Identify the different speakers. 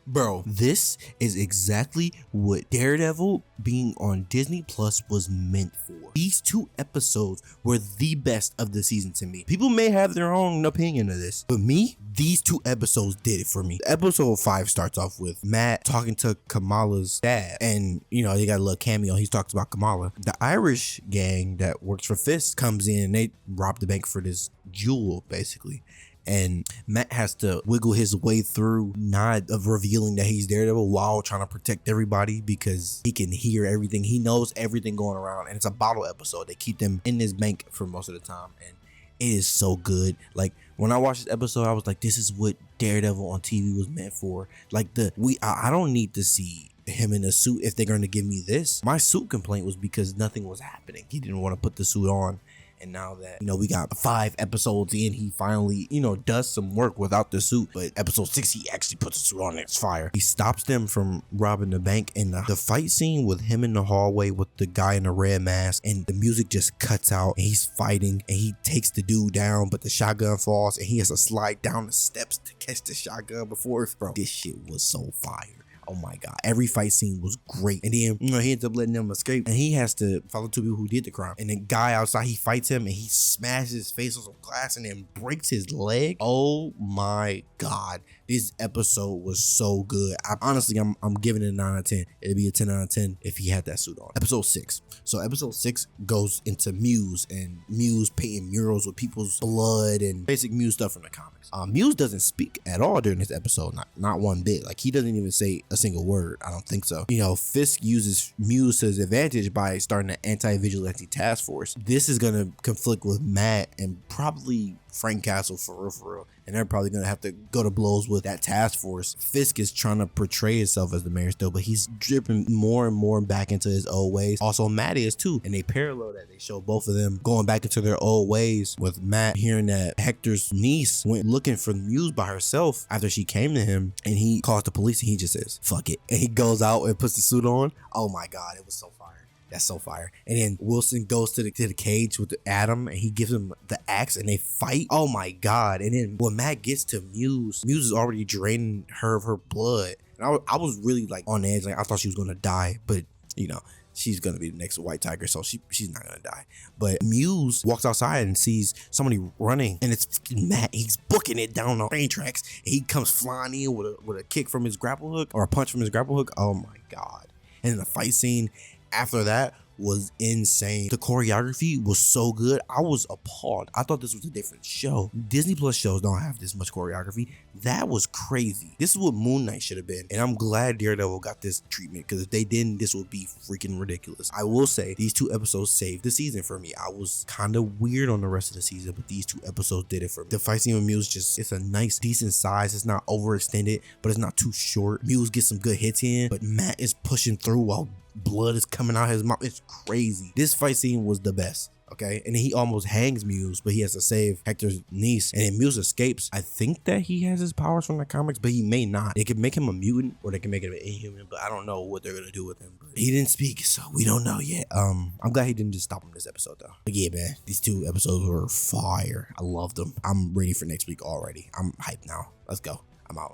Speaker 1: Bro, this is exactly what Daredevil being on Disney Plus was meant for. These 2 episodes were the best of the season to me. People may have their own opinion of this, but me, these 2 episodes did it for me. Episode 5 starts off with Matt talking to Kamala's dad, and they got a little cameo. He talks about Kamala. The Irish gang that works for Fisk comes in and they rob the bank for this jewel, basically. And Matt has to wiggle his way through, not of revealing that he's Daredevil while trying to protect everybody, because he can hear everything. He knows everything going around, and it's a bottle episode. They keep them in this bank for most of the time, and it is so good. Like, when I watched this episode, I was like, this is what Daredevil on TV was meant for. Like, I don't need to see him in a suit if they're going to give me this. My suit complaint was because nothing was happening. He didn't want to put the suit on. And now that, we got 5 episodes in, he finally, does some work without the suit. But episode 6, he actually puts the suit on and it's fire. He stops them from robbing the bank. And the fight scene with him in the hallway with the guy in the red mask, and the music just cuts out and he's fighting and he takes the dude down, but the shotgun falls and he has to slide down the steps to catch the shotgun before. Bro, this shit was so fire. Oh my God. Every fight scene was great. And then, he ends up letting them escape. And he has to follow 2 people who did the crime. And the guy outside, he fights him and he smashes his face on some glass and then breaks his leg. Oh my God. This episode was so good. Honestly, I'm giving it a 9 out of 10. It'd be a 10 out of 10 if he had that suit on. Episode 6. So episode 6 goes into Muse, and Muse painting murals with people's blood and basic Muse stuff from the comics. Muse doesn't speak at all during this episode, not one bit. Like, he doesn't even say a single word. I don't think so. Fisk uses Muse to his advantage by starting an anti-vigilante task force. This is gonna conflict with Matt and probably Frank Castle for real. And they're probably gonna have to go to blows with that task force. Fisk is trying to portray himself as the mayor still, but he's dripping more and more back into his old ways. Also, Matt is too, and they parallel that. They show both of them going back into their old ways, with Matt hearing that Hector's niece went looking for Muse by herself after she came to him, and he calls the police and he just says, fuck it. And he goes out and puts the suit on. Oh my God, it was so fire. That's so fire. And then Wilson goes to the cage with Adam and he gives him the axe and they fight. Oh my God. And then when Matt gets to Muse is already draining her of her blood. And I was really like on edge. Like, I thought she was going to die, but she's going to be the next White Tiger, so she's not going to die. But Muse walks outside and sees somebody running, and it's Matt. He's booking it down the train tracks, and he comes flying in with a kick from his grapple hook, or a punch from his grapple hook. Oh my God. And then the fight scene after that was insane. The choreography was so good. I was appalled. I thought this was a different show. Disney Plus shows don't have this much choreography. That was crazy. This is what Moon Knight should have been. And I'm glad Daredevil got this treatment, because if they didn't, this would be freaking ridiculous. I will say these 2 episodes saved the season for me. I was kind of weird on the rest of the season, but these 2 episodes did it for me. The fight scene with Muse, it's a nice, decent size. It's not overextended, but it's not too short. Muse gets some good hits in, but Matt is pushing through while blood is coming out his mouth. It's crazy. This fight scene was the best. Okay, and he almost hangs Muse, but he has to save Hector's niece, and then Muse escapes. I think that he has his powers from the comics, but he may not. They could make him a mutant, or they can make him an inhuman, but I don't know what they're gonna do with him. But he didn't speak, so we don't know yet. I'm glad he didn't just stop him this episode though. But yeah, man, these 2 episodes were fire. I loved them. I'm ready for next week already. I'm hyped now. Let's go. I'm out.